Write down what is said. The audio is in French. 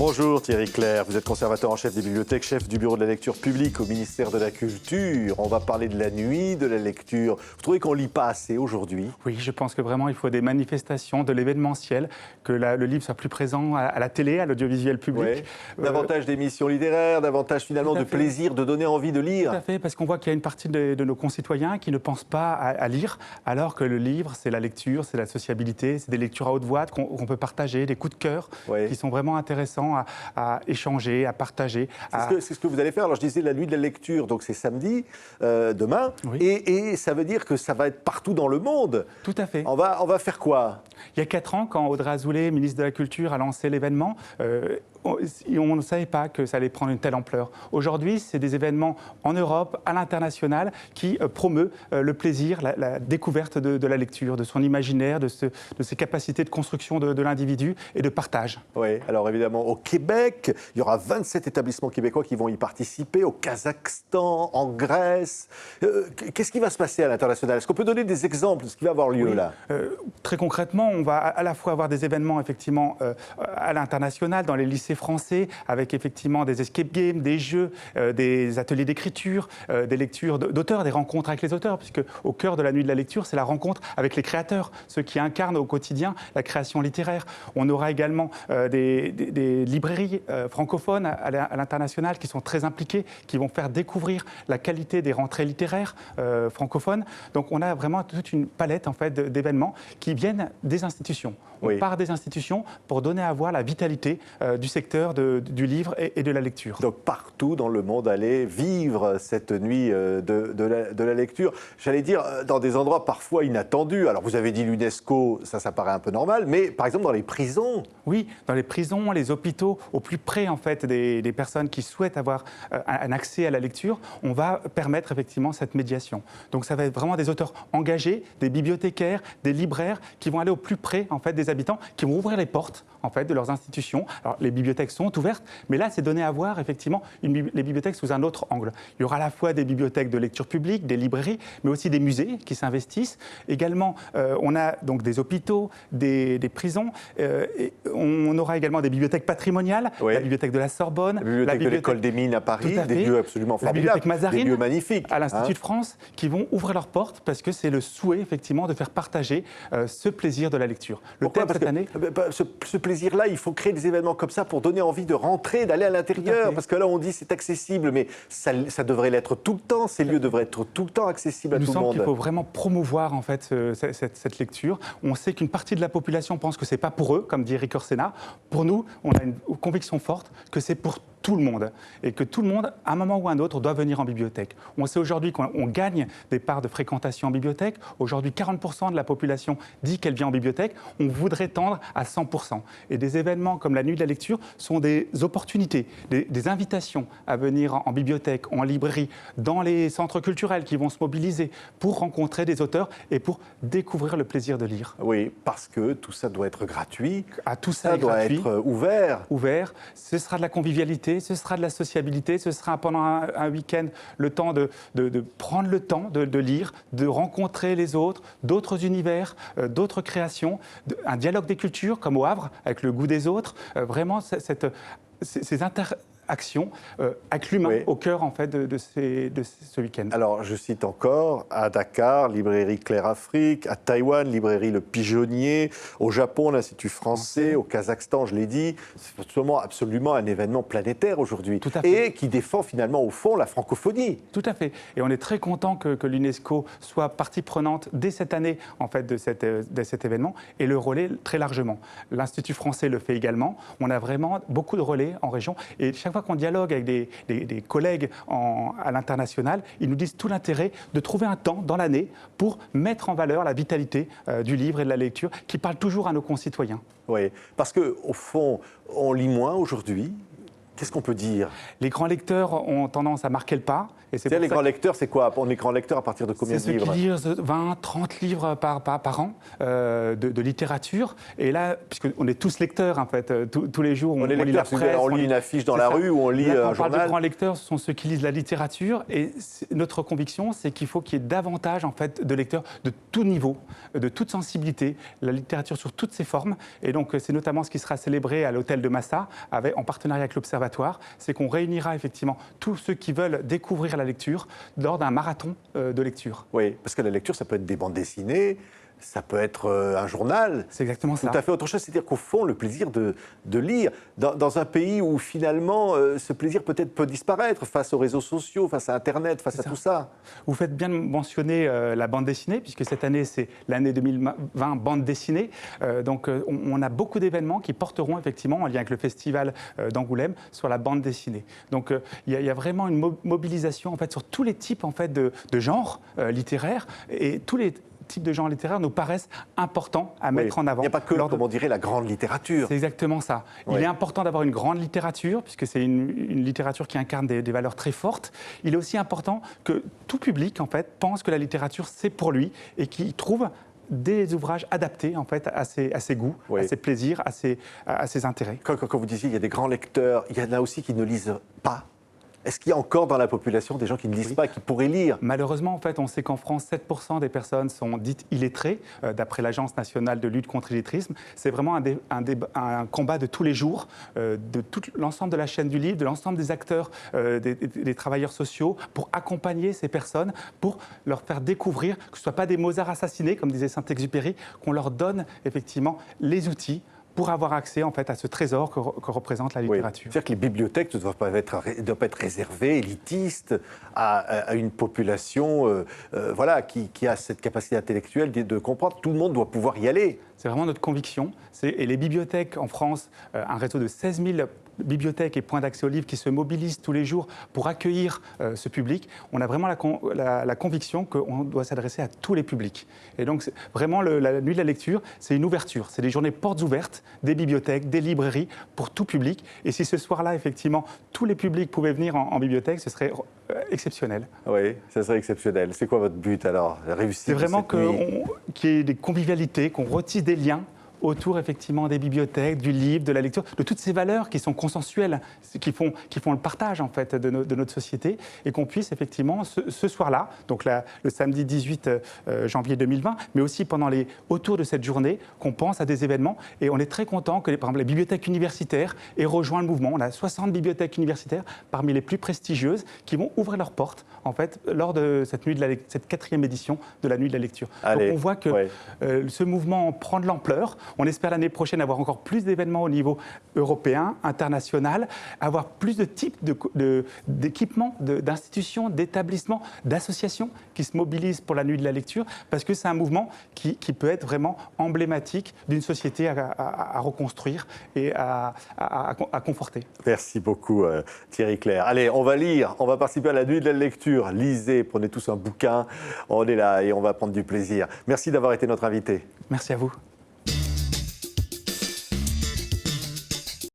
Bonjour Thierry Clair, vous êtes conservateur en chef des bibliothèques, chef du bureau de la lecture publique au ministère de la Culture. On va parler de la nuit de la lecture. Vous trouvez qu'on ne lit pas assez aujourd'hui? Oui, je pense que vraiment il faut des manifestations, de l'événementiel, que le livre soit plus présent à la télé, à l'audiovisuel public. Ouais. Davantage d'émissions littéraires, davantage finalement de plaisir, de donner envie de lire. Tout à fait, parce qu'on voit qu'il y a une partie de nos concitoyens qui ne pensent pas à lire, alors que le livre, c'est la lecture, c'est la sociabilité, c'est des lectures à haute voix qu'on peut partager, des coups de cœur qui sont vraiment intéressants à échanger, à partager. C'est ce que vous allez faire. Alors je disais la nuit de la lecture, donc c'est samedi, demain, et ça veut dire que ça va être partout dans le monde. Tout à fait. On va faire quoi? Il y a 4 ans, quand Audrey Azoulay, ministre de la Culture, a lancé l'événement, on ne savait pas que ça allait prendre une telle ampleur. Aujourd'hui, c'est des événements en Europe, à l'international, qui promeut le plaisir, la découverte de la lecture, de son imaginaire, de ses capacités de construction de l'individu et de partage. Oui, alors évidemment, au Québec, il y aura 27 établissements québécois qui vont y participer, au Kazakhstan, en Grèce. Qu'est-ce qui va se passer à l'international? Est-ce qu'on peut donner des exemples de ce qui va avoir lieu là? Très concrètement, on va à la fois avoir des événements effectivement à l'international, dans les lycées français, avec effectivement des escape games, des jeux, des ateliers d'écriture, des lectures d'auteurs, des rencontres avec les auteurs, puisque au cœur de la nuit de la lecture, c'est la rencontre avec les créateurs, ceux qui incarnent au quotidien la création littéraire. On aura également des librairies francophones à l'international qui sont très impliquées, qui vont faire découvrir la qualité des rentrées littéraires francophones. Donc on a vraiment toute une palette en fait d'événements qui viennent des institutions. On part des institutions pour donner à voir la vitalité du secteur du livre et de la lecture. Donc partout dans le monde, aller vivre cette nuit de la lecture. J'allais dire, dans des endroits parfois inattendus. Alors vous avez dit l'UNESCO, ça paraît un peu normal, mais par exemple dans les prisons. Oui, dans les prisons, les hôpitaux, au plus près en fait des personnes qui souhaitent avoir un accès à la lecture, on va permettre effectivement cette médiation. Donc ça va être vraiment des auteurs engagés, des bibliothécaires, des libraires qui vont aller au plus près en fait des habitants, qui vont ouvrir les portes en fait de leurs institutions. Alors les bibliothèques sont ouvertes, mais là c'est donné à voir effectivement les bibliothèques sous un autre angle. Il y aura à la fois des bibliothèques de lecture publique, des librairies, mais aussi des musées qui s'investissent. Également, on a donc des hôpitaux, des prisons. Et on aura également des bibliothèques patrimoniales, la bibliothèque de la Sorbonne, la bibliothèque de l'École des Mines à Paris, des lieux absolument formidables, la bibliothèque Mazarine, des lieux magnifiques, à l'Institut de France, qui vont ouvrir leurs portes parce que c'est le souhait effectivement de faire partager ce plaisir de la lecture. Pourquoi? Parce que ce plaisir-là, il faut créer des événements comme ça pour donner envie de rentrer, d'aller à l'intérieur. Parce que là, on dit c'est accessible, mais ça devrait l'être tout le temps. Ces lieux devraient être tout le temps accessibles à tout le monde. Il nous semble qu'il faut vraiment promouvoir en fait cette lecture. On sait qu'une partie de la population pense que c'est pas pour eux, comme dit Eric Orsena. Pour nous, on a une conviction forte que c'est pour tout le monde et que tout le monde, à un moment ou à un autre, doit venir en bibliothèque. On sait aujourd'hui qu'on gagne des parts de fréquentation en bibliothèque. Aujourd'hui, 40% de la population dit qu'elle vient en bibliothèque. On voudrait tendre à 100%. Et des événements comme la nuit de la lecture sont des opportunités, des invitations à venir en bibliothèque, en librairie, dans les centres culturels qui vont se mobiliser pour rencontrer des auteurs et pour découvrir le plaisir de lire. Oui, parce que tout ça doit être gratuit. Tout ça doit être ouvert. Ouvert. Ce sera de la convivialité. Ce sera de la sociabilité, ce sera pendant un week-end le temps de prendre le temps de lire, de rencontrer les autres, d'autres univers, d'autres créations, un dialogue des cultures comme au Havre, avec le goût des autres, vraiment ces interactions avec l'humain au cœur en fait de ce week-end. Alors je cite encore à Dakar, librairie Claire Afrique, à Taïwan, librairie Le Pigeonnier, au Japon, l'Institut français, au Kazakhstan, je l'ai dit, c'est absolument un événement planétaire aujourd'hui et qui défend finalement au fond la francophonie. Tout à fait. Et on est très content que l'UNESCO soit partie prenante dès cette année en fait de cet événement et le relaie très largement. L'Institut français le fait également. On a vraiment beaucoup de relais en région et chaque fois qu'on dialogue avec des collègues à l'international, ils nous disent tout l'intérêt de trouver un temps dans l'année pour mettre en valeur la vitalité du livre et de la lecture qui parle toujours à nos concitoyens. Oui, parce qu'au fond, on lit moins aujourd'hui. Qu'est-ce qu'on peut dire? Les grands lecteurs ont tendance à marquer le pas Et C'est-à-dire les grands lecteurs, c'est quoi? On est grand lecteur à partir de combien de C'est ceux livres? qui lisent 20, 30 livres par an de littérature. Et là, puisqu'on est tous lecteurs, en fait, tous les jours, On est lit la lecteur, presse. on lit une affiche dans C'est la ça. rue ou on lit Là, quand un on parle de journal. grands lecteurs, ce sont ceux qui lisent la littérature. Et notre conviction, c'est qu'il faut qu'il y ait davantage, en fait, de lecteurs de tout niveau, de toute sensibilité, la littérature sur toutes ses formes. Et donc, c'est notamment ce qui sera célébré à l'hôtel de Massa, en partenariat avec l'Observatoire. C'est qu'on réunira effectivement tous ceux qui veulent découvrir la lecture lors d'un marathon de lecture. Oui, parce que la lecture, ça peut être des bandes dessinées, ça peut être un journal. C'est exactement ça. Tout à fait autre chose. C'est-à-dire qu'au fond, le plaisir de lire, dans un pays où finalement ce plaisir peut-être peut disparaître face aux réseaux sociaux, face à Internet, face à tout ça. Vous faites bien de mentionner la bande dessinée, puisque cette année, c'est l'année 2020 bande dessinée. Donc, on a beaucoup d'événements qui porteront effectivement, en lien avec le festival d'Angoulême, sur la bande dessinée. Donc, il y a vraiment une mobilisation en fait, sur tous les types en fait, de genres littéraires et tous les types de genres littéraires nous paraissent importants à mettre en avant. Il n'y a pas que, comme on dirait, la grande littérature. C'est exactement ça. Oui. Il est important d'avoir une grande littérature, puisque c'est une littérature qui incarne des valeurs très fortes. Il est aussi important que tout public, en fait, pense que la littérature, c'est pour lui et qu'il trouve des ouvrages adaptés en fait, à ses goûts, oui. à ses plaisirs, à ses intérêts. Quand vous disiez il y a des grands lecteurs, il y en a aussi qui ne lisent pas. Est-ce qu'il y a encore dans la population des gens qui ne lisent pas, qui pourraient lire? Malheureusement, en fait, on sait qu'en France, 7% des personnes sont dites illettrées, d'après l'Agence nationale de lutte contre l'illettrisme. C'est vraiment un combat de tous les jours, de tout l'ensemble de la chaîne du livre, de l'ensemble des acteurs, des travailleurs sociaux, pour accompagner ces personnes, pour leur faire découvrir que ce ne soit pas des Mozart assassinés, comme disait Saint-Exupéry, qu'on leur donne effectivement les outils pour avoir accès en fait, à ce trésor que représente la littérature. Oui. C'est-à-dire que les bibliothèques ne doivent pas être réservées, élitistes, à une population voilà, qui a cette capacité intellectuelle de comprendre. Tout le monde doit pouvoir y aller. C'est vraiment notre conviction. Et les bibliothèques en France, un réseau de 16 000 bibliothèques et points d'accès aux livres qui se mobilisent tous les jours pour accueillir ce public, on a vraiment la conviction qu'on doit s'adresser à tous les publics. Et donc, vraiment, la nuit de la lecture, c'est une ouverture. C'est des journées portes ouvertes, des bibliothèques, des librairies, pour tout public. Et si ce soir-là, effectivement, tous les publics pouvaient venir en bibliothèque, ce serait exceptionnel. Oui, ça serait exceptionnel. C'est quoi votre but, alors? Réussir? C'est vraiment qu'il y ait des convivialités, qu'on retisse des liens autour effectivement des bibliothèques, du livre, de la lecture, de toutes ces valeurs qui sont consensuelles, qui font le partage en fait de notre société, et qu'on puisse effectivement ce soir-là, donc le samedi 18 janvier 2020, mais aussi autour de cette journée, qu'on pense à des événements. Et on est très content que par exemple les bibliothèques universitaires aient rejoint le mouvement. On a 60 bibliothèques universitaires parmi les plus prestigieuses qui vont ouvrir leurs portes en fait lors de cette 4e édition de la nuit de la lecture. Allez, donc on voit que ce mouvement prend de l'ampleur. On espère l'année prochaine avoir encore plus d'événements au niveau européen, international, avoir plus de types d'équipements, d'institutions, d'établissements, d'associations qui se mobilisent pour la nuit de la lecture, parce que c'est un mouvement qui peut être vraiment emblématique d'une société à reconstruire et à conforter. Merci beaucoup Thierry Clair. Allez, on va lire, on va participer à la nuit de la lecture. Lisez, prenez tous un bouquin, on est là et on va prendre du plaisir. Merci d'avoir été notre invité. Merci à vous.